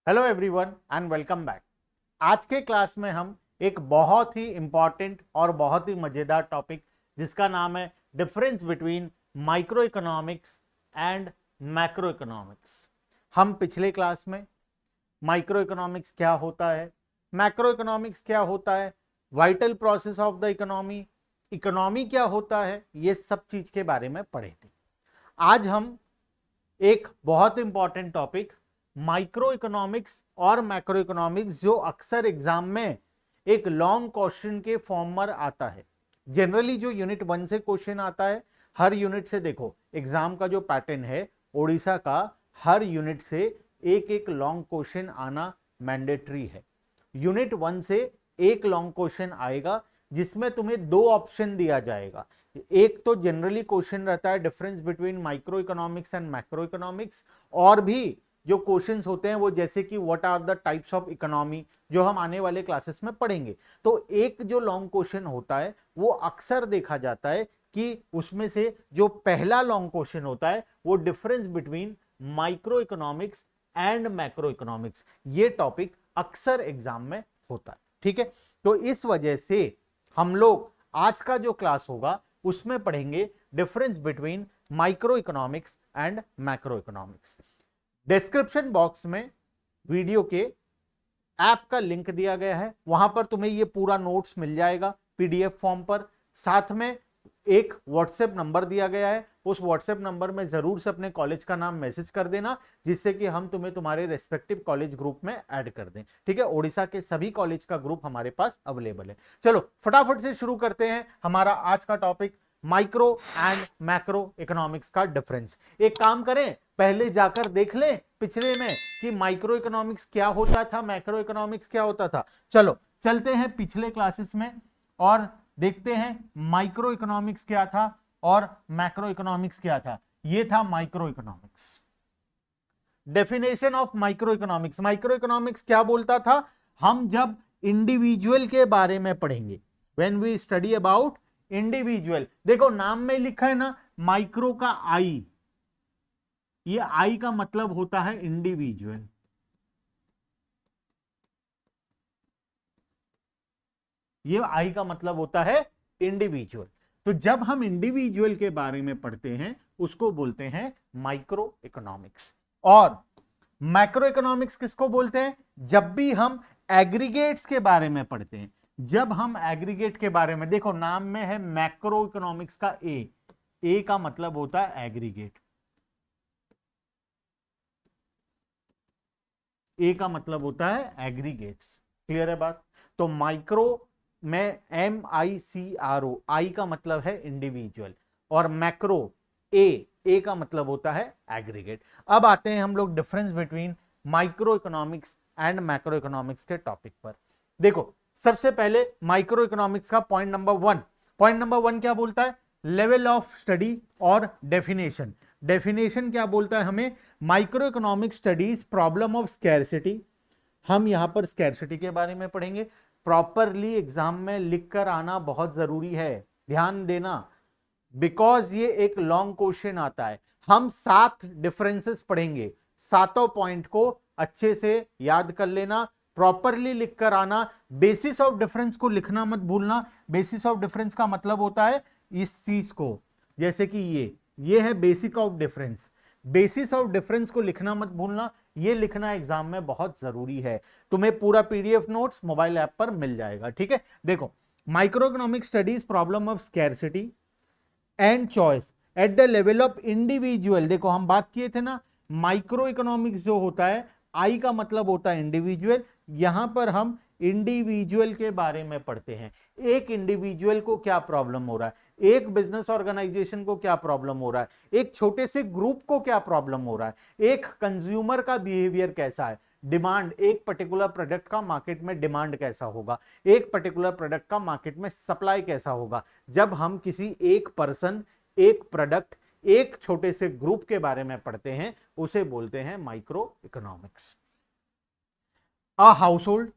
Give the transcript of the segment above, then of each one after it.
Hello everyone and welcome back. आज के class में हम एक बहुत ही इंपॉर्टेंट और बहुत ही मजेदार टॉपिक जिसका नाम है difference between micro economics and macro economics. हम पिछले क्लास में माइक्रो इकोनॉमिक्स क्या होता है, मैक्रो इकोनॉमिक्स क्या होता है, vital process of the economy, economy क्या होता है, ये सब चीज के बारे में पढ़े थे। आज हम एक बहुत इंपॉर्टेंट टॉपिक माइक्रो इकोनॉमिक्स और मैक्रो इकोनॉमिक्स जो अक्सर एग्जाम में एक लॉन्ग क्वेश्चन के फॉर्म में आता है। जनरली जो यूनिट 1 से क्वेश्चन आता है, हर यूनिट से देखो एग्जाम का जो पैटर्न है ओडिशा का, हर यूनिट से एक एक लॉन्ग क्वेश्चन आना मैंडेटरी है। यूनिट 1 से एक लॉन्ग क्वेश्चन आएगा जिसमें तुम्हें दो ऑप्शन दिया जाएगा। एक तो जनरली क्वेश्चन रहता है difference between micro economics and macro economics, और भी जो क्वेश्चंस होते हैं वो जैसे कि what are the types of economy, जो हम आने वाले क्लासेस में पढ़ेंगे। तो एक जो लॉन्ग क्वेश्चन होता है वो अक्सर देखा जाता है कि उसमें से जो पहला लॉन्ग क्वेश्चन होता है वो difference between micro economics and macro economics, ये टॉपिक अक्सर एग्जाम में होता है। ठीक है, तो इस वजह से हम लोग आज का जो क्लास होगा उसमें पढ़ेंगे difference between micro economics and macro economics. Description box में वीडियो के ऐप का लिंक दिया गया है, वहां पर तुम्हें ये पूरा नोट्स मिल जाएगा पीडीएफ फॉर्म पर। साथ में एक व्हाट्सएप नंबर दिया गया है, उस व्हाट्सएप नंबर में जरूर से अपने कॉलेज का नाम मैसेज कर देना, जिससे कि हम तुम्हें तुम्हारे रेस्पेक्टिव कॉलेज ग्रुप में ऐड कर दें। ठीक है, ओडिशा के सभी कॉलेज का ग्रुप हमारे पास अवेलेबल है। चलो फटाफट से शुरू करते हैं हमारा आज का topic, micro and macro economics का डिफरेंस। एक काम करें, पहले जाकर देख लें पिछले में कि माइक्रो इकोनॉमिक्स क्या होता था, मैक्रो इकोनॉमिक्स क्या होता था। चलो चलते हैं पिछले क्लासेस में और देखते हैं माइक्रो इकोनॉमिक्स क्या था और मैक्रो इकोनॉमिक्स क्या था। ये था micro economics. Definition of micro economics, micro economics क्या बोलता था, हम जब इंडिविजुअल के बारे में पढ़ेंगे, when we study about individual, देखो नाम में लिखा है ना माइक्रो का आई, ये आई का मतलब होता है इंडिविजुअल। ये आई का मतलब होता है इंडिविजुअल। तो जब हम इंडिविजुअल के बारे में पढ़ते हैं उसको बोलते हैं माइक्रो इकोनॉमिक्स। और मैक्रो इकोनॉमिक्स किसको बोलते हैं, जब भी हम एग्रीगेट्स के बारे में पढ़ते हैं। जब हम एग्रीगेट के बारे में, देखो नाम में है मैक्रो इकोनॉमिक्स का ए का मतलब होता है एग्रीगेट, ए का मतलब होता है एग्रीगेट्स। क्लियर है बात। तो माइक्रो में MICRO, आई का मतलब है इंडिविजुअल, और मैक्रो ए का मतलब होता है एग्रीगेट। अब आते हैं हम लोग difference between micro economics and macro economics के टॉपिक पर। देखो सबसे पहले माइक्रो इकोनॉमिक्स का पॉइंट नंबर वन क्या बोलता है, लेवल ऑफ स्टडी और डेफिनेशन। डेफिनेशन क्या बोलता है हमें, micro economic studies problem of scarcity. हम यहां पर स्कैरसिटी के बारे में पढ़ेंगे। प्रॉपरली एग्जाम में लिखकर आना बहुत जरूरी है, ध्यान देना, बिकॉज ये एक लॉन्ग क्वेश्चन आता है। हम 7 डिफरेंसेस पढ़ेंगे, सातों पॉइंट को अच्छे से याद कर लेना, प्रॉपरली लिखकर आना। बेसिस ऑफ डिफरेंस को लिखना मत भूलना। बेसिस ऑफ डिफरेंस का मतलब होता है इस चीज को, जैसे कि ये है basic of difference. Basis of difference को लिखना मत भूलना, ये लिखना एग्जाम में बहुत जरूरी है। तुम्हें पूरा पीडीएफ नोट्स मोबाइल ऐप पर मिल जाएगा। ठीक है, देखो micro economic studies problem of scarcity and choice at the level of individual. देखो हम बात किए थे ना, माइक्रो इकोनॉमिक्स जो होता है, आई का मतलब होता है इंडिविजुअल। यहां पर हम इंडिविजुअल के बारे में पढ़ते हैं। एक इंडिविजुअल को क्या प्रॉब्लम हो रहा है, एक बिजनेस ऑर्गेनाइजेशन को क्या प्रॉब्लम हो रहा है, एक छोटे से ग्रुप को क्या प्रॉब्लम हो रहा है, एक कंज्यूमर का बिहेवियर कैसा है, डिमांड, एक पर्टिकुलर प्रोडक्ट का मार्केट में डिमांड कैसा होगा, एक पर्टिकुलर प्रोडक्ट का मार्केट में सप्लाई कैसा होगा। जब हम किसी एक पर्सन, एक प्रोडक्ट, एक छोटे से ग्रुप के बारे में पढ़ते हैं उसे बोलते हैं micro economics. A household,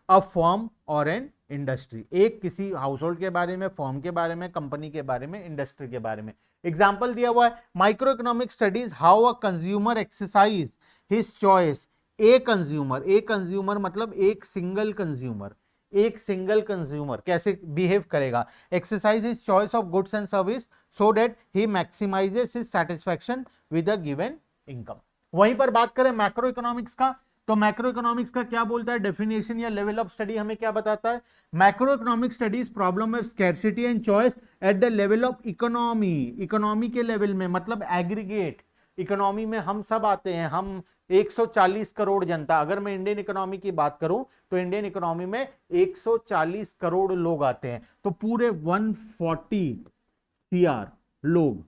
a firm और एन इंडस्ट्री, एक किसी हाउसहोल्ड के बारे में, फर्म के बारे में, कंपनी के बारे में, इंडस्ट्री के बारे में। एग्जाम्पल दिया हुआ है, micro economic studies how a consumer exercise his choice a consumer मतलब एक सिंगल कंज्यूमर कैसे बिहेव करेगा, exercise his choice of goods and service so that he maximizes his satisfaction with a given income. वहीं पर बात करें macro economics का, तो मैक्रो इकोनॉमिक्स का क्या बोलता है, डेफिनेशन या लेवल ऑफ स्टडी हमें क्या बताता है, macro economic studies problem of scarcity and choice at the level of economy के लेवल में, मतलब एग्रीगेट इकोनॉमी में हम सब आते हैं, हम 140 करोड़ जनता, अगर मैं इंडियन इकोनॉमी की बात करूं तो इंडियन इकोनॉमी में 140 करोड़ लोग आते हैं, तो पूरे 140 सीआर लोग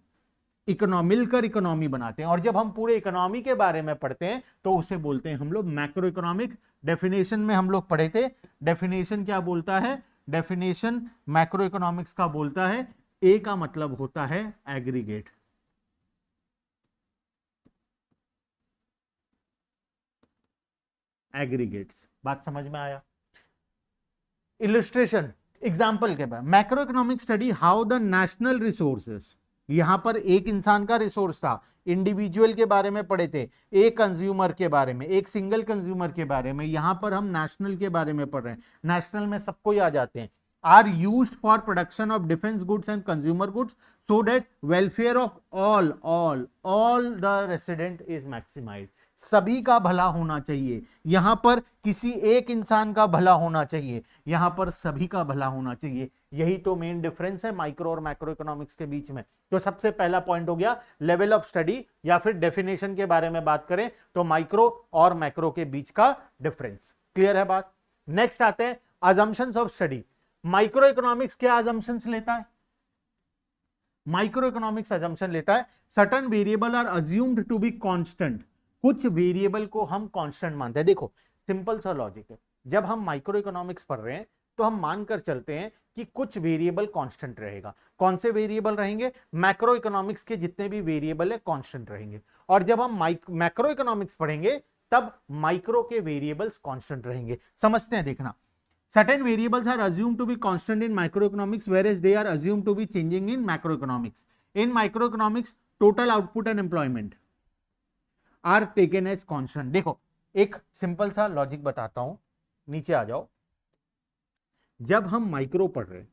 मिलकर इकोनॉमी बनाते हैं। और जब हम पूरे इकोनॉमी के बारे में पढ़ते हैं तो उसे बोलते हैं हम लोग मैक्रो इकोनॉमिक। डेफिनेशन में हम लोग पढ़े थे, डेफिनेशन क्या बोलता है, डेफिनेशन मैक्रो इकोनॉमिक्स का बोलता है ए का मतलब होता है एग्रीगेट, एग्रीगेट्स। बात समझ में आया। इलस्ट्रेशन एग्जांपल के बाद, macro economic study how the national resources, यहां पर एक इंसान का रिसोर्स था, इंडिविजुअल के बारे में पढ़े थे, एक कंज्यूमर के बारे में, एक सिंगल कंज्यूमर के बारे में, यहां पर हम नेशनल के बारे में पढ़ रहे हैं, नेशनल में सबको ही आ जाते हैं, are used for production of defence goods and consumer goods so that welfare of all the resident is maximised, सभी का भला होना चाहिए, यहां पर किसी एक इंसान का भला होना चाहिए, यहां पर सभी का भला होना चाहिए। यही तो मेन डिफरेंस है माइक्रो और मैक्रो इकोनॉमिक्स के बीच में। तो सबसे पहला पॉइंट हो गया लेवल ऑफ स्टडी, या फिर डेफिनेशन के बारे में बात करें तो माइक्रो और मैक्रो के बीच का डिफरेंस। क्लियर है बात। नेक्स्ट आते हैं assumptions of study. Micro economics क्या अजम्पशंस लेता है, माइक्रो इकोनॉमिक्स अजम्पशन लेता है certain variable are assumed to be constant, कुछ वेरिएबल को हम कांस्टेंट मानते हैं। देखो सिंपल सा लॉजिक है, जब हम माइक्रो इकोनॉमिक्स पढ़ रहे हैं तो हम मानकर चलते हैं कि कुछ वेरिएबल कांस्टेंट रहेगा। कौन से वेरिएबल रहेंगे, मैक्रो इकोनॉमिक्स के जितने भी वेरिएबल है कांस्टेंट रहेंगे, और जब हम मैक्रो इकोनॉमिक्स पढ़ेंगे तब माइक्रो के वेरिएबल्स कांस्टेंट रहेंगे। समझते हैं, देखना, certain variables are assumed to be constant in microeconomics whereas they are assumed to be changing in macroeconomics. In microeconomics total output and employment are taken as constant। देखो एक simple सा logic बताता हूं, नीचे आ जाओ। जब हम माइक्रो पढ़ रहे हैं,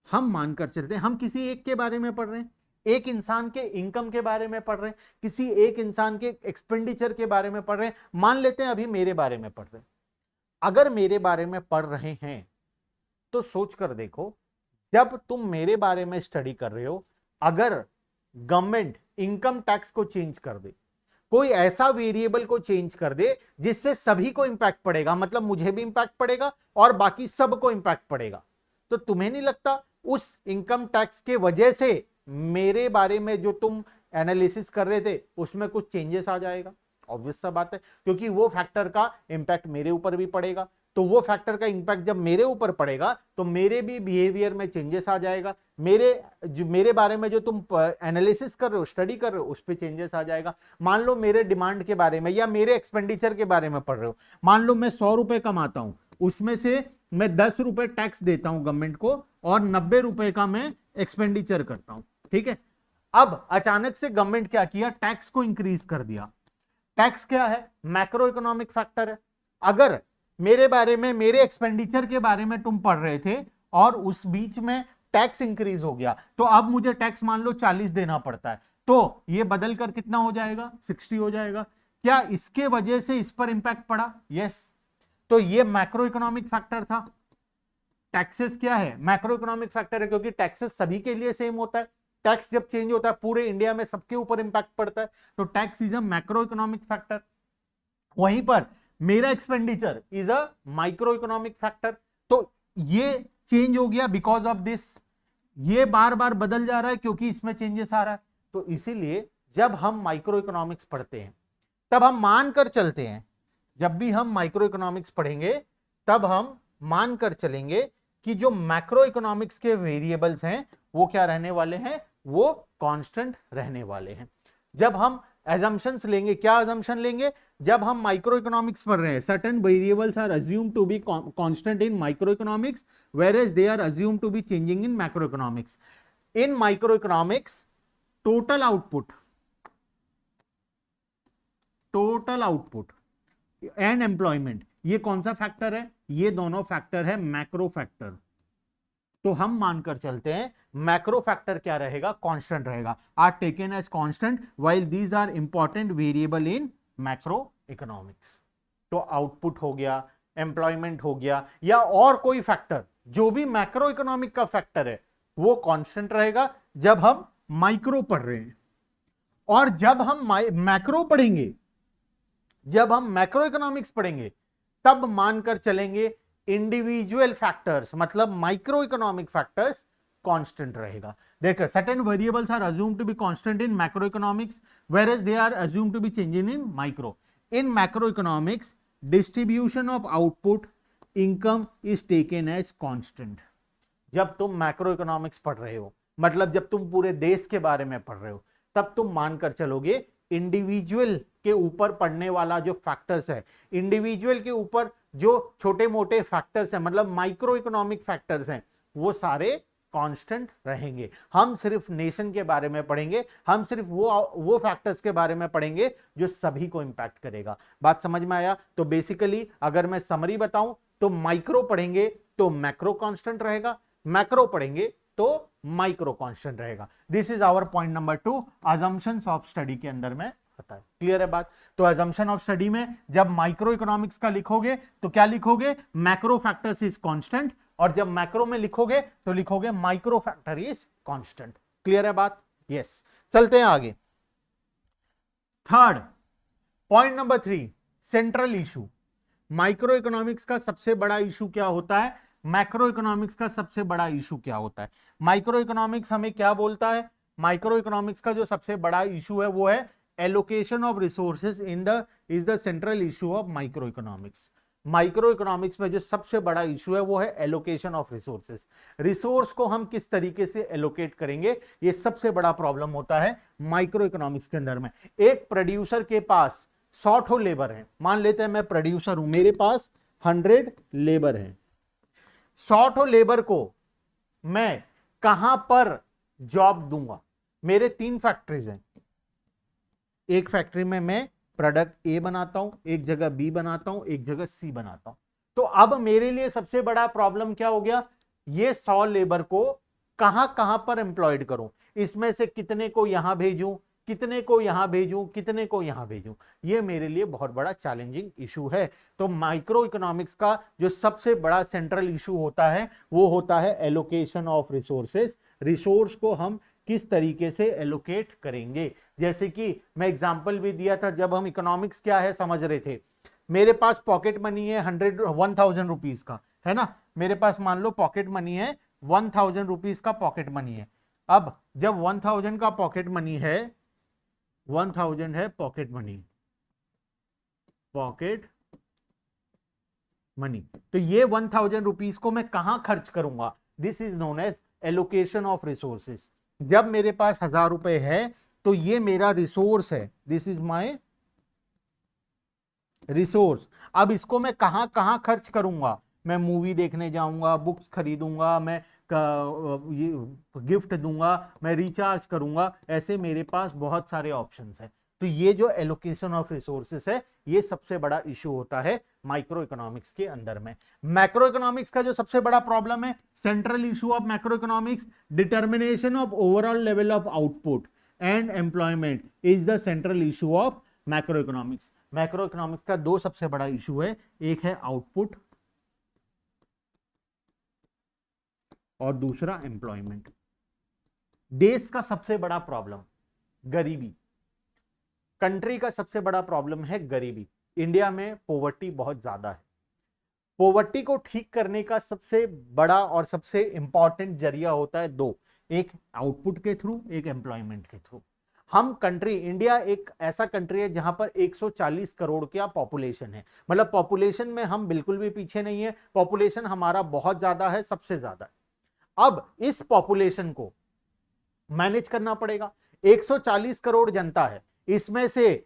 हम मानकर चलते हैं हम किसी एक के बारे में पढ़ रहे हैं, एक इंसान के इनकम के बारे में पढ़ रहे हैं, किसी एक इंसान के एक्सपेंडिचर के बारे में पढ़ रहे हैं, मान लेते हैं अभी मेरे बारे में पढ़ रहे हैं। अगर मेरे बारे में पढ़ रहे हैं तो सोच कर देखो, जब तुम मेरे बारे में स्टडी कर रहे हो, अगर गवर्नमेंट इनकम टैक्स को चेंज कर दे, कोई ऐसा वेरिएबल को चेंज कर दे जिससे सभी को इंपैक्ट पड़ेगा, मतलब मुझे भी इंपैक्ट पड़ेगा और बाकी सबको इंपैक्ट पड़ेगा, तो तुम्हें नहीं लगता उस इनकम टैक्स के वजह से मेरे बारे में जो तुम एनालिसिस कर रहे थे उसमें कुछ चेंजेस आ जाएगा? ऑब्वियस सा बात है, क्योंकि वो फैक्टर का इंपैक्ट मेरे ऊपर भी पड़ेगा, तो वो फैक्टर का इंपैक्ट जब मेरे ऊपर पड़ेगा तो मेरे भी बिहेवियर में चेंजेस आ जाएगा, मेरे बारे में जो तुम एनालिसिस कर रहे हो, स्टडी कर रहे हो, उस पर चेंजेस आ जाएगा। मान लो मेरे डिमांड के बारे में या मेरे एक्सपेंडिचर के बारे में पढ़ रहे हो, मान लो मैं 100 रुपए कमाता हूं, उसमें से मैं 10 रुपए टैक्स देता हूं गवर्नमेंट को और 90 रुपए का मैं एक्सपेंडिचर करता हूं, ठीक है। अब अचानक से गवर्नमेंट क्या किया, टैक्स को इंक्रीज कर दिया। टैक्स क्या है, मैक्रो इकोनॉमिक फैक्टर है। अगर मेरे बारे में, मेरे एक्सपेंडिचर के बारे में तुम पढ़ रहे थे और उस बीच में टैक्स इंक्रीज हो गया, तो अब मुझे टैक्स मान लो 40 देना पड़ता है, तो ये बदल कर कितना हो जाएगा, 60 हो जाएगा। क्या इसके वजह से इस पर इंपैक्ट पड़ा? यस। तो ये मैक्रो इकोनॉमिक फैक्टर था। टैक्सेस क्या है, मैक्रो इकोनॉमिक फैक्टर है, क्योंकि टैक्सेस सभी के लिए सेम होता है। टैक्स जब चेंज होता है पूरे इंडिया में सबके ऊपर इंपैक्ट पड़ता है, तो tax is a macro economic factor. वहीं पर मेरा expenditure is a micro economic factor. तो ये चेंज हो गया बिकॉज ऑफ दिस, ये बार बार बदल जा रहा है क्योंकि इसमें चेंजेस आ रहा है। तो इसीलिए जब हम माइक्रो इकोनॉमिक्स पढ़ते हैं तब हम मान कर चलते हैं, जब भी हम माइक्रो इकोनॉमिक्स पढ़ेंगे तब हम मान कर चलेंगे कि जो मैक्रो इकोनॉमिक्स के वेरिएबल्स हैं वो क्या रहने वाले हैं, वो कांस्टेंट रहने वाले हैं। जब हम assumptions लेंगे, क्या assumption लेंगे, जब हम माइक्रो इकोनॉमिक्स पढ़ रहे हैं, certain variables are assumed to be constant in microeconomics whereas they are assumed to be changing in macroeconomics. In microeconomics total output total output and employment, ये कौन सा फैक्टर है? ये दोनों फैक्टर है मैक्रो फैक्टर। तो हम मानकर चलते हैं मैक्रो फैक्टर क्या रहेगा? कांस्टेंट रहेगा, are taken as constant while these are important variable in macro economics. तो आउटपुट हो गया, एम्प्लॉयमेंट हो गया, या और कोई फैक्टर जो भी मैक्रो इकोनॉमिक का फैक्टर है वो कांस्टेंट रहेगा जब हम माइक्रो पढ़ रहे हैं। और जब हम मैक्रो पढ़ेंगे, जब हम मैक्रो इकोनॉमिक्स पढ़ेंगे, तब मानकर चलेंगे इंडिविजुअल फैक्टर्स मतलब माइक्रो इकोनॉमिक फैक्टर्स कांस्टेंट रहेगा। देखो, certain variables are assumed to be constant in macroeconomics whereas they are assumed to be changing in micro. In macroeconomics, distribution of output income is taken as constant. जब तुम macro economics पढ़ रहे हो, मतलब जब तुम पूरे देश के बारे में पढ़ रहे हो, तब तुम मानकर चलोगे इंडिविजुअल के ऊपर पढ़ने वाला जो फैक्टर्स है, इंडिविजुअल के ऊपर जो छोटे मोटे फैक्टर्स हैं, मतलब माइक्रो इकोनॉमिक फैक्टर्स हैं, वो सारे कांस्टेंट रहेंगे। हम सिर्फ नेशन के बारे में पढ़ेंगे, हम सिर्फ वो फैक्टर्स के बारे में पढ़ेंगे जो सभी को इंपैक्ट करेगा। बात समझ में आया? तो बेसिकली अगर मैं समरी बताऊं तो माइक्रो पढ़ेंगे तो मैक्रो कांस्टेंट रहेगा, मैक्रो पढ़ेंगे तो माइक्रो कांस्टेंट रहेगा। This is our point number 2 assumptions of study के अंदर में आता है। क्लियर है बात? तो अजम्पशन ऑफ स्टडी में जब माइक्रो इकोनॉमिक्स का लिखोगे तो क्या लिखोगे? मैक्रो फैक्टर्स इज कांस्टेंट, और जब मैक्रो में लिखोगे तो लिखोगे micro factor is constant. Clear है बात? यस। चलते हैं आगे। Third point number 3 central issue. Micro economics का सबसे बड़ा इशू क्या होता है? मैक्रो इकोनॉमिक्स का सबसे बड़ा इशू क्या होता है? माइक्रो इकोनॉमिक्स हमें क्या बोलता है? माइक्रो इकोनॉमिक्स का जो सबसे बड़ा इशू है वो है allocation of resources is the central issue of micro economics. Micro economics में जो सबसे बड़ा इशू है वो है एलोकेशन ऑफ रिसोर्सेज। रिसोर्स को हम किस तरीके से एलोकेट करेंगे, ये सबसे बड़ा प्रॉब्लम होता है माइक्रो इकोनॉमिक्स के अंदर में। एक प्रोड्यूसर के पास 100 ठो लेबर है, मान लेते हैं मैं प्रोड्यूसर हूं, मेरे पास 100 लेबर है। 100 ठो लेबर को मैं कहां पर जॉब दूंगा? मेरे 3 फैक्ट्रीज हैं, एक फैक्ट्री में मैं प्रोडक्ट ए बनाता हूं, एक जगह बी बनाता हूं, एक जगह सी बनाता हूं। तो अब मेरे लिए सबसे बड़ा प्रॉब्लम क्या हो गया? ये 100 लेबर को कहां कहां पर एम्प्लॉयड करूं, इसमें से कितने को यहां भेजूं, कितने को यहां भेजूं, कितने को यहां भेजूं, ये मेरे लिए बहुत बड़ा चैलेंजिंग इशू है। तो माइक्रो इकोनॉमिक्स का जो सबसे बड़ा सेंट्रल इशू होता है वो होता है एलोकेशन ऑफ रिसोर्सेज। रिसोर्स को हम किस तरीके से एलोकेट करेंगे। जैसे कि मैं एग्जांपल भी दिया था, जब हम इकोनॉमिक्स क्या है समझ रहे थे, मेरे पास पॉकेट मनी है 1000 रुपीज का, है ना, मेरे पास मान लो पॉकेट मनी है 1000 रुपीज का पॉकेट मनी है। अब जब 1000 का पॉकेट मनी है, 1000 है पॉकेट मनी, पॉकेट मनी, तो ये 1000 रुपीज को मैं कहां खर्च करूंगा? This is known as allocation of resources. जब मेरे पास 1000 रुपए है तो ये मेरा रिसोर्स है, दिस इज माय रिसोर्स। अब इसको मैं कहां कहां खर्च करूंगा? मैं मूवी देखने जाऊंगा, बुक्स खरीदूंगा, मैं ये गिफ्ट दूंगा, मैं रिचार्ज करूंगा, ऐसे मेरे पास बहुत सारे ऑप्शंस हैं। तो ये जो एलोकेशन ऑफ रिसोर्सेस है ये सबसे बड़ा इशू होता है माइक्रो इकोनॉमिक्स के अंदर में। मैक्रो इकोनॉमिक्स का जो सबसे बड़ा प्रॉब्लम है, central issue of macro economics, determination of overall level of output and employment is the central issue of macro economics. Macro economics का 2 सबसे बड़ा इशू है, एक है आउटपुट और दूसरा एम्प्लॉयमेंट। देश का सबसे बड़ा प्रॉब्लम गरीबी, कंट्री का सबसे बड़ा प्रॉब्लम है गरीबी। इंडिया में पॉवर्टी बहुत ज्यादा है। पॉवर्टी को ठीक करने का सबसे बड़ा और सबसे इंपॉर्टेंट जरिया होता है 2, एक आउटपुट के थ्रू, एक एम्प्लॉयमेंट के थ्रू। हम कंट्री, इंडिया एक ऐसा कंट्री है जहां पर 140 करोड़ का पॉपुलेशन है, मतलब पॉपुलेशन में हम बिल्कुल भी पीछे नहीं है, पॉपुलेशन हमारा बहुत ज्यादा है, सबसे ज्यादा है। अब इस पॉपुलेशन को मैनेज करना पड़ेगा। 140 करोड़ जनता है, इसमें से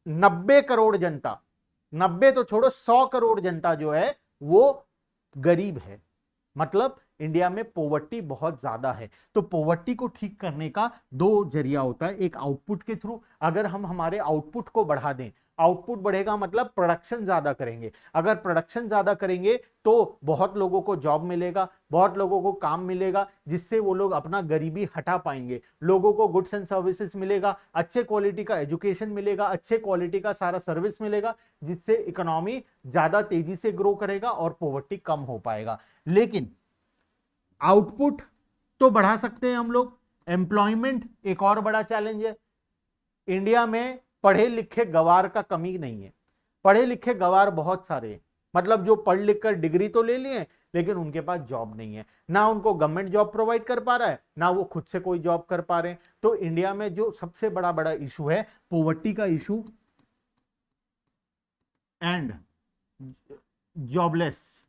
90 करोड़ जनता, 90 तो छोड़ो 100 करोड़ जनता जो है वो गरीब है, मतलब इंडिया में पोवर्टी बहुत ज्यादा है। तो पोवर्टी को ठीक करने का दो जरिया होता है, एक आउटपुट के थ्रू, अगर हम हमारे आउटपुट को बढ़ा दें, आउटपुट बढ़ेगा मतलब प्रोडक्शन ज्यादा करेंगे, अगर प्रोडक्शन ज्यादा करेंगे तो बहुत लोगों को जॉब मिलेगा, बहुत लोगों को काम मिलेगा, जिससे वो लोग अपना गरीबी हटा पाएंगे, लोगों को गुड्स एंड सर्विसेज मिलेगा, अच्छे क्वालिटी का एजुकेशन मिलेगा, अच्छे क्वालिटी का सारा सर्विस मिलेगा, जिससे इकोनॉमी ज्यादा तेजी से ग्रो करेगा और पॉवर्टी कम हो पाएगा। लेकिन आउटपुट तो बढ़ा सकते हैं हम लोग, एम्प्लॉयमेंट एक और बड़ा चैलेंज है। इंडिया में पढ़े लिखे गवार का कमी नहीं है, पढ़े लिखे गवार बहुत सारे हैं, मतलब जो पढ़ लिख कर डिग्री तो ले लिए लेकिन उनके पास जॉब नहीं है, ना उनको गवर्नमेंट जॉब प्रोवाइड कर पा रहा है, ना वो खुद से कोई जॉब कर पा रहे हैं। तो इंडिया में जो सबसे बड़ा बड़ा इशू है पॉवर्टी का इशू एंड जॉबलेस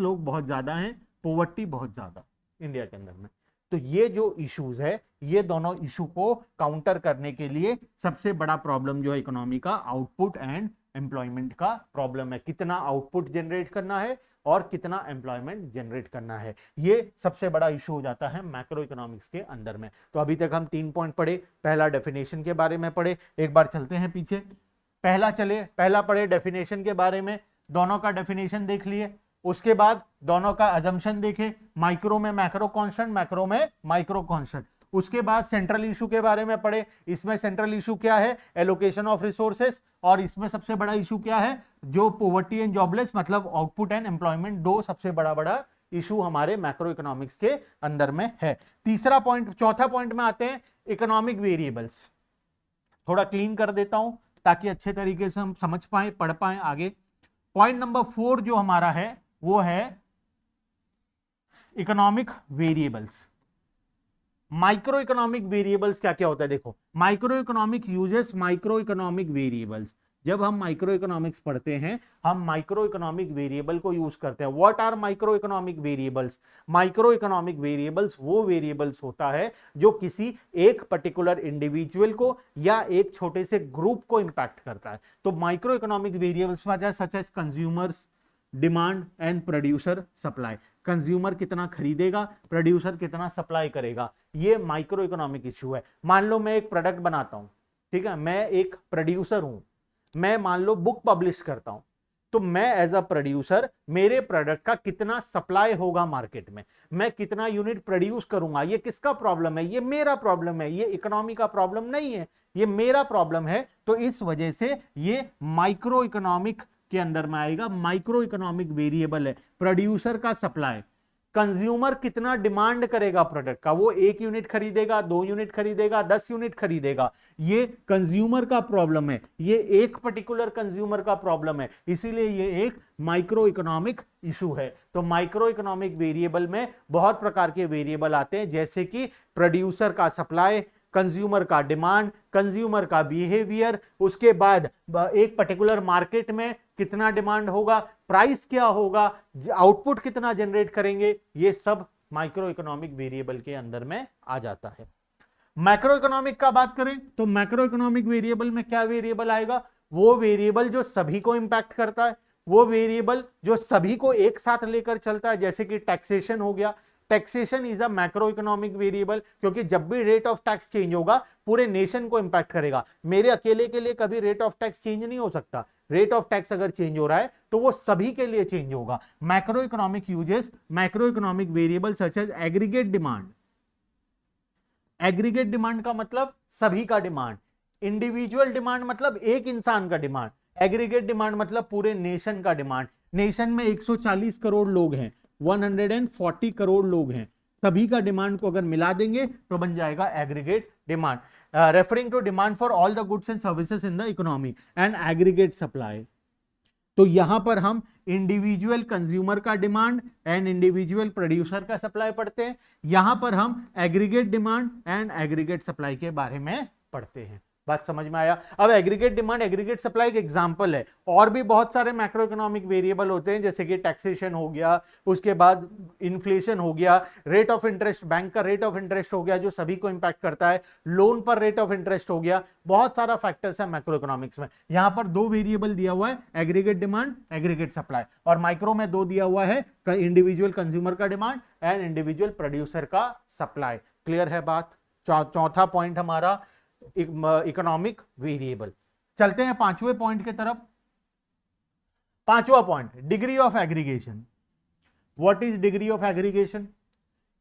लोग बहुत ज्यादा हैं, पॉवर्टी बहुत ज्यादा इंडिया के अंदर में। तो ये जो इश्यूज है, ये दोनों इशू को काउंटर करने के लिए सबसे बड़ा प्रॉब्लम जो है इकोनॉमी का आउटपुट एंड एम्प्लॉयमेंट का प्रॉब्लम है। कितना आउटपुट जनरेट करना है और कितना एम्प्लॉयमेंट जनरेट करना है, ये सबसे बड़ा इशू हो जाता है मैक्रो इकोनॉमिक्स के अंदर में। तो अभी तक हम 3 पॉइंट पढ़े, पहला डेफिनेशन के बारे में पढ़े, एक बार चलते हैं पीछे, पहला पढ़े डेफिनेशन के बारे में, दोनों का डेफिनेशन देख लिए, उसके बाद दोनों का अजम्पशन देखे, माइक्रो में मैक्रो कांस्टेंट, मैक्रो में माइक्रो कांस्टेंट। उसके बाद सेंट्रल इशू के बारे में पढ़े, इसमें सेंट्रल इशू क्या है, एलोकेशन ऑफ रिसोर्सेस, और इसमें सबसे बड़ा इशू क्या है, जो पॉवर्टी एंड जॉबलेस मतलब आउटपुट एंड एम्प्लॉयमेंट, दो सबसे बड़ा बड़ा इशू हमारे मैक्रो इकोनॉमिक्स के अंदर में है। चौथा पॉइंट में आते हैं इकोनॉमिक वेरिएबल्स। थोड़ा क्लीन कर देता हूं ताकि अच्छे तरीके से हम समझ पाए, पढ़ पाए आगे। पॉइंट नंबर 4 जो हमारा है वो है economic variables. Micro economic variables क्या क्या होता है, देखो micro economic uses micro economic variables. जब हम माइक्रो इकोनॉमिक्स पढ़ते हैं हम माइक्रो इकोनॉमिक वेरिएबल को यूज करते हैं। What are micro economic variables? Micro economic variables वो वेरिएबल्स होता है जो किसी एक पर्टिकुलर इंडिविजुअल को या एक छोटे से ग्रुप को इंपैक्ट करता है। तो micro economic variables such as consumers demand and producer supply. Consumer कितना खरीदेगा, प्रोड्यूसर कितना सप्लाई करेगा, ये माइक्रो इकोनॉमिक इशू है। मान लो मैं एक प्रोडक्ट बनाता हूं, ठीक है, मैं एक प्रोड्यूसर हूं, मैं मान लो बुक पब्लिश करता हूं, तो मैं एज अ प्रोड्यूसर मेरे प्रोडक्ट का कितना सप्लाई होगा मार्केट में, मैं कितना यूनिट प्रोड्यूस करूंगा, ये किसका प्रॉब्लम है, ये मेरा प्रॉब्लम है, ये इकोनॉमी का प्रॉब्लम नहीं है, ये मेरा प्रॉब्लम है। तो इस वजह से ये माइक्रो इकोनॉमिक के अंदर में आएगा। माइक्रो इकोनॉमिक वेरिएबल है प्रोड्यूसर का सप्लाई। कंज्यूमर कितना डिमांड करेगा प्रोडक्ट का, वो 1 यूनिट खरीदेगा, 2 यूनिट खरीदेगा, 10 यूनिट खरीदेगा, ये कंज्यूमर का प्रॉब्लम है, ये एक पर्टिकुलर कंज्यूमर का प्रॉब्लम है, इसीलिए ये एक माइक्रो इकोनॉमिक इशू है। तो माइक्रो इकोनॉमिक वेरिएबल में बहुत प्रकार के वेरिएबल आते हैं, जैसे कि प्रोड्यूसर का सप्लाई, कंज्यूमर का डिमांड, कंज्यूमर का बिहेवियर, उसके बाद एक पर्टिकुलर मार्केट में कितना डिमांड होगा, प्राइस क्या होगा, आउटपुट कितना जनरेट करेंगे, ये सब माइक्रो इकोनॉमिक वेरिएबल के अंदर में आ जाता है। मैक्रो इकोनॉमिक का बात करें तो मैक्रो इकोनॉमिक वेरिएबल में क्या वेरिएबल आएगा, वो वेरिएबल जो सभी को इंपैक्ट करता है, वो वेरिएबल जो सभी को एक साथ लेकर चलता है, जैसे कि टैक्सेशन हो गया। Taxation is a macro economic variable, क्योंकि जब भी रेट ऑफ टैक्स चेंज होगा पूरे नेशन को इंपैक्ट करेगा। मेरे अकेले के लिए कभी रेट ऑफ टैक्स चेंज नहीं हो सकता, रेट ऑफ टैक्स अगर चेंज हो रहा है तो वो सभी के लिए चेंज होगा। Macro economic uses macro economic variable such as aggregate demand. Aggregate demand का मतलब सभी का डिमांड, इंडिविजुअल डिमांड मतलब एक इंसान का डिमांड, एग्रीगेट डिमांड मतलब पूरे नेशन का डिमांड। नेशन में 140 करोड़ लोग हैं, 140 करोड़ लोग हैं, सभी का डिमांड को अगर मिला देंगे तो बन जाएगा aggregate demand. Referring to demand for all the goods and services in the economy and aggregate supply. तो यहां पर हम इंडिविजुअल कंज्यूमर का डिमांड एंड इंडिविजुअल प्रोड्यूसर का सप्लाई पढ़ते हैं, यहां पर हम aggregate demand and aggregate supply के बारे में पढ़ते हैं। बात समझ में आया। अब एग्रीगेट डिमांड एग्रीगेट सप्लाई एक एग्जांपल है, और भी बहुत सारे मैक्रो इकोनॉमिक वेरिएबल होते हैं, जैसे कि टैक्सेशन हो गया, उसके बाद इन्फ्लेशन हो गया, रेट ऑफ इंटरेस्ट, बैंक का रेट ऑफ इंटरेस्ट हो गया जो सभी को इंपैक्ट करता है, लोन पर रेट ऑफ इंटरेस्ट हो गया, बहुत सारा फैक्टर्स है मैक्रो इकोनॉमिक्स में। यहां पर दो वेरिएबल दिया हुआ है, एग्रीगेट डिमांड एग्रीगेट सप्लाई, और माइक्रो में दो दिया हुआ है, इंडिविजुअल कंज्यूमर का डिमांड एंड इंडिविजुअल प्रोड्यूसर का सप्लाई। क्लियर है बात। चौथा पॉइंट हमारा इकोनॉमिक वेरिएबल। चलते हैं पांचवें पॉइंट की तरफ। पांचवा point, degree of aggregation. What is degree of aggregation?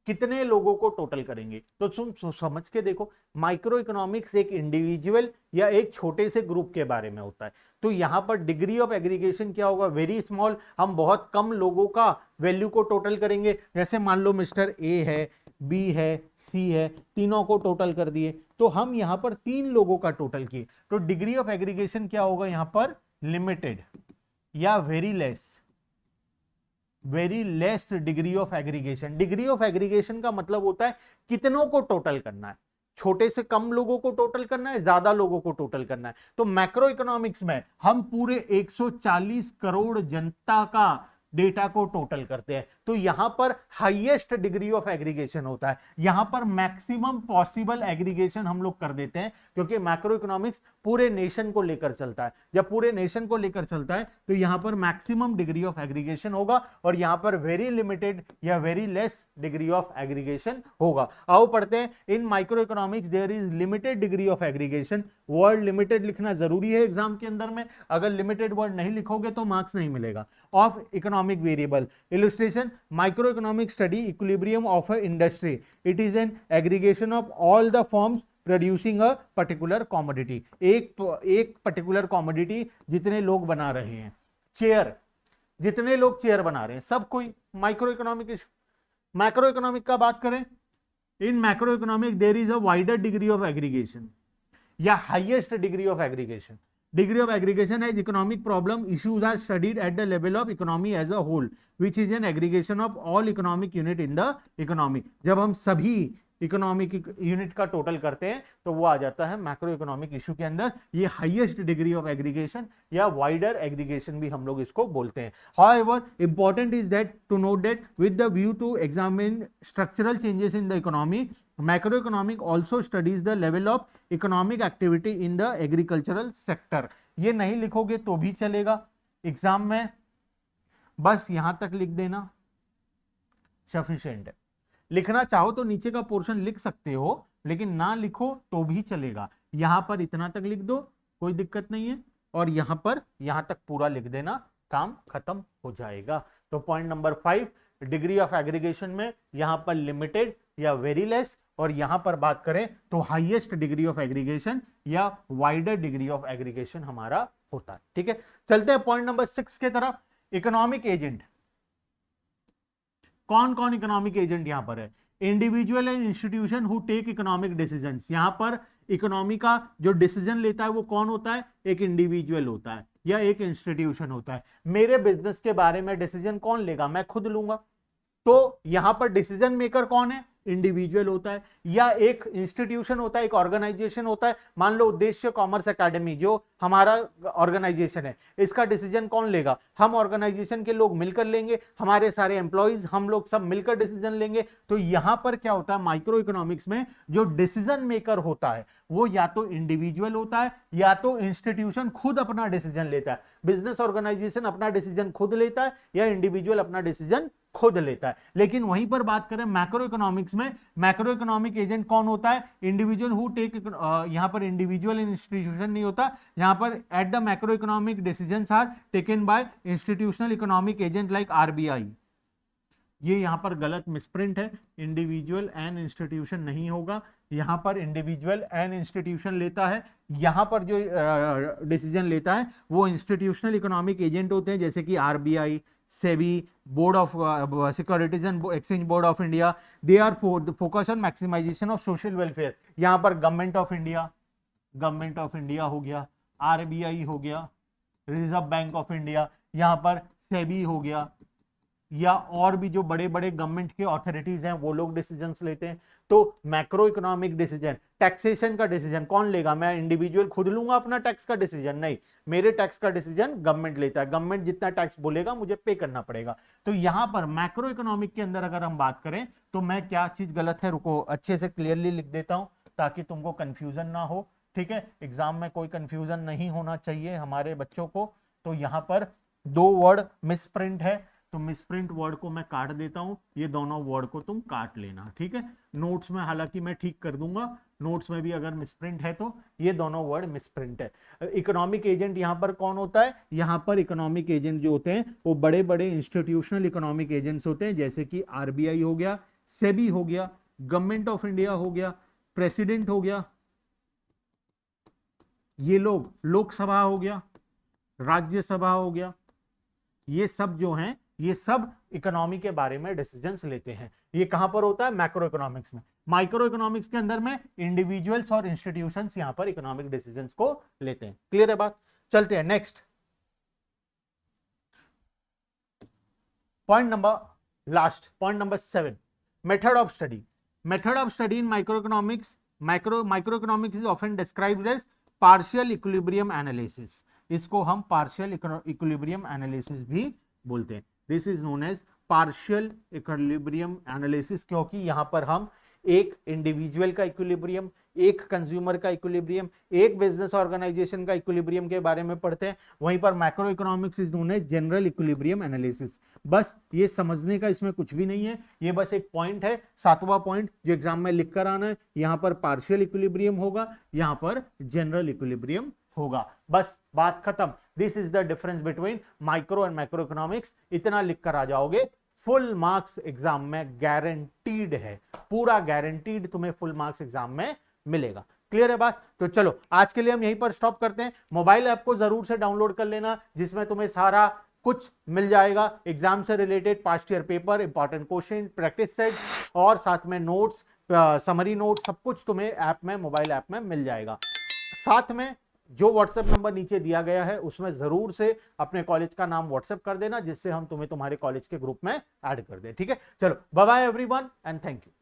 कितने लोगों को टोटल करेंगे? तो तुम समझ के देखो, माइक्रो इकोनॉमिक्स एक इंडिविजुअल या एक छोटे से ग्रुप के बारे में होता है, तो यहां पर डिग्री ऑफ एग्रीगेशन क्या होगा? वेरी स्मॉल, हम बहुत कम लोगों का वैल्यू को टोटल करेंगे। जैसे मान लो मिस्टर ए है, बी है, सी है, तीनों को टोटल कर दिए, तो हम यहां पर 3 लोगों का टोटल किए, तो डिग्री ऑफ एग्रीगेशन क्या होगा यहां पर? लिमिटेड या very less degree of aggregation. Degree of aggregation का मतलब होता है कितनों को टोटल करना है, छोटे से कम लोगों को टोटल करना है, ज्यादा लोगों को टोटल करना है। तो मैक्रो इकोनॉमिक्स में हम पूरे 140 करोड़ जनता का डेटा को टोटल करते हैं, तो यहां पर हाईएस्ट डिग्री ऑफ एग्रीगेशन होता है, यहां पर मैक्सिमम पॉसिबल एग्रीगेशन हम लोग कर देते हैं, क्योंकि मैक्रो इकोनॉमिक्स पूरे नेशन को लेकर चलता है। जब पूरे नेशन को लेकर चलता है तो यहां पर मैक्सिमम डिग्री ऑफ एग्रीगेशन होगा, और यहां पर वेरी लिमिटेड या very less degree of aggregation होगा। आओ पढ़ते हैं। In micro economics there is limited degree of aggregation. Word limited लिखना जरूरी है एग्जाम के अंदर में, अगर लिमिटेड वर्ड नहीं लिखोगे तो मार्क्स नहीं मिलेगा। Of economic variable. Illustration, microeconomic study equilibrium of a industry. It is an aggregation of all the forms producing a particular commodity. एक पर्टिकुलर कॉमोडिटी जितने लोग बना रहे हैं, चेयर, जितने लोग चेयर बना रहे हैं, सब कोई माइक्रो इकोनॉमिक। मैक्रो इकोनॉमिक का बात करें, in macro economic there is a wider degree of aggregation या highest degree of aggregation. Degree of aggregation as economic problem issues are studied at the level of economy as a whole, which is an aggregation of all economic unit in the economy. जब हम सभी economic unit का total करते हैं तो वो आ जाता है मैक्रो इकोनॉमिक इशू के अंदर। ये हाईएस्ट डिग्री ऑफ एग्रीगेशन या वाइडर एग्रीगेशन भी हम लोग इसको बोलते हैं। However, important is that to note that with the view to examine structural changes in the economy, macroeconomic also studies the level of economic activity in the agricultural sector. ये नहीं लिखोगे तो भी चलेगा एग्जाम में, बस यहां तक लिख देना सफिशिएंट है। लिखना चाहो तो नीचे का पोर्शन लिख सकते हो, लेकिन ना लिखो तो भी चलेगा। यहां पर इतना तक लिख दो, कोई दिक्कत नहीं है, और यहां पर यहां तक पूरा लिख देना, काम खत्म हो जाएगा। तो point number 5, degree of aggregation में यहां पर लिमिटेड या वेरी लेस, और यहां पर बात करें तो हाईएस्ट डिग्री ऑफ एग्रीगेशन या वाइडर डिग्री ऑफ एग्रीगेशन हमारा होता है। ठीक है, चलते हैं पॉइंट नंबर 6 के तरफ। Economic agent. कौन कौन इकोनॉमिक एजेंट यहां पर है? Individual and institution who take economic decisions. यहां पर इकोनॉमी का जो डिसीजन लेता है वो कौन होता है? एक इंडिविजुअल होता है या एक इंस्टीट्यूशन होता है। मेरे बिजनेस के बारे में डिसीजन कौन लेगा? मैं खुद लूंगा। तो यहां पर डिसीजन मेकर कौन है? इंडिविजुअल होता है, या एक इंस्टीट्यूशन होता है, एक ऑर्गेनाइजेशन होता है। मान लो उद्देश्य कॉमर्स एकेडमी जो हमारा ऑर्गेनाइजेशन है, इसका डिसीजन कौन लेगा? हम ऑर्गेनाइजेशन के लोग मिलकर लेंगे, हमारे सारे एम्प्लॉइज, हम लोग सब मिलकर डिसीजन लेंगे। तो यहां पर क्या होता है? माइक्रो इकोनॉमिक्स में जो डिसीजन मेकर होता है वो या तो इंडिविजुअल होता है या तो इंस्टीट्यूशन खुद अपना डिसीजन लेता है। बिजनेस ऑर्गेनाइजेशन अपना डिसीजन खुद लेता है या इंडिविजुअल अपना डिसीजन खुद लेता है। लेकिन वहीं पर बात करें मैक्रो इकोनॉमिक्स में, मैक्रो इकोनॉमिक एजेंट कौन होता है? इंडिविजुअल हु टेक, यहां पर इंडिविजुअल इंस्टीट्यूशन नहीं होता, यहां पर at the macro economic decisions are taken by institutional economic agent like RBI. ये यहां पर गलत मिसप्रिंट है, इंडिविजुअल एंड इंस्टीट्यूशन नहीं होगा, यहां पर इंडिविजुअल एंड इंस्टीट्यूशन लेता है। यहां पर जो डिसीजन लेता है वो इंस्टीट्यूशनल इकोनॉमिक एजेंट होते हैं, जैसे कि RBI, SEBI, board of securities and exchange board of India. They are focus on maximisation of social welfare. यहां पर गवर्नमेंट ऑफ इंडिया हो गया, आरबीआई हो गया, रिजर्व बैंक ऑफ इंडिया, यहां पर सेबी हो गया, या और भी जो बड़े बड़े गवर्नमेंट के अथॉरिटीज हैं वो लोग डिसीजंस लेते हैं। तो मैक्रो इकोनॉमिक डिसीजन, टैक्सेशन का डिसीजन कौन लेगा? मैं इंडिविजुअल खुद लूंगा अपना टैक्स का डिसीजन? नहीं, मेरे टैक्स का डिसीजन गवर्नमेंट लेता है। गवर्नमेंट जितना टैक्स बोलेगा मुझे पे करना पड़ेगा। तो यहां पर मैक्रो इकोनॉमिक के अंदर अगर हम बात करें तो मैं क्या चीज गलत है, रुको अच्छे से क्लियरली लिख देता हूं ताकि तुमको कंफ्यूजन ना हो। ठीक है, एग्जाम में कोई कंफ्यूजन नहीं होना चाहिए हमारे बच्चों को। तो यहां पर दो वर्ड मिसप्रिंट है, तो मिसप्रिंट वर्ड को मैं काट देता हूं, ये दोनों वर्ड को तुम काट लेना। ठीक है, नोट्स में हालांकि मैं ठीक कर दूंगा, नोट्स में भी अगर मिसप्रिंट है तो ये दोनों वर्ड मिसप्रिंट है। इकोनॉमिक एजेंट यहां पर कौन होता है? यहां पर इकोनॉमिक एजेंट जो होते हैं वो बड़े बड़े इंस्टीट्यूशनल इकोनॉमिक एजेंट्स होते हैं, जैसे कि आरबीआई हो गया, सेबी हो गया, गवर्नमेंट ऑफ इंडिया हो गया, प्रेसिडेंट हो गया, ये लोग, लोकसभा हो गया, राज्यसभा हो गया, ये सब जो हैं ये सब इकोनॉमी के बारे में डिसीजंस लेते हैं। ये कहां पर होता है? मैक्रो इकोनॉमिक्स में। माइक्रो इकोनॉमिक्स के अंदर में इंडिविजुअल्स और इंस्टीट्यूशंस यहां पर इकोनॉमिक डिसीजंस को लेते हैं। क्लियर है बात? चलते हैं next point number, last point number 7, method of study. Method of study in micro economics, micro economics is often described as partial equilibrium analysis. इसको हम पार्शियल इक्विलिब्रियम एनालिसिस भी बोलते हैं। This is known as partial equilibrium analysis, क्योंकि यहां पर हम एक इंडिविजुअल का इक्विलिब्रियम, एक कंज्यूमर का इक्विलिब्रियम, एक बिजनेस ऑर्गेनाइजेशन का इक्विलिब्रियम के बारे में पढ़ते हैं। वहीं पर macro economics is known as general equilibrium analysis. बस ये समझने का इसमें कुछ भी नहीं है, ये बस एक पॉइंट है, 7वां पॉइंट जो एग्जाम में लिख कर आना है। यहां पर पार्शियल इक्विलिब्रियम होगा, यहां पर जनरल इक्विलिब्रियम होगा, बस बात खत्म। This is the difference between micro and macro economics. इतना लिख कर आ जाओगे, फुल मार्क्स एग्जाम में गारंटीड है, पूरा गारंटीड तुम्हें फुल मार्क्स एग्जाम में मिलेगा। क्लियर है बात? तो चलो आज के लिए हम यहीं पर स्टॉप करते हैं। मोबाइल ऐप को जरूर से डाउनलोड कर लेना, जिसमें तुम्हें सारा कुछ मिल जाएगा एग्जाम से related, past year paper, important question, practice sets और साथ में नोट्स, समरी नोट्स, सब कुछ तुम्हें ऐप में, मोबाइल ऐप में मिल जाएगा। साथ में जो व्हाट्सएप नंबर नीचे दिया गया है उसमें जरूर से अपने कॉलेज का नाम व्हाट्सएप कर देना, जिससे हम तुम्हें तुम्हारे कॉलेज के ग्रुप में ऐड कर दें। ठीक है, चलो bye bye everyone and thank you.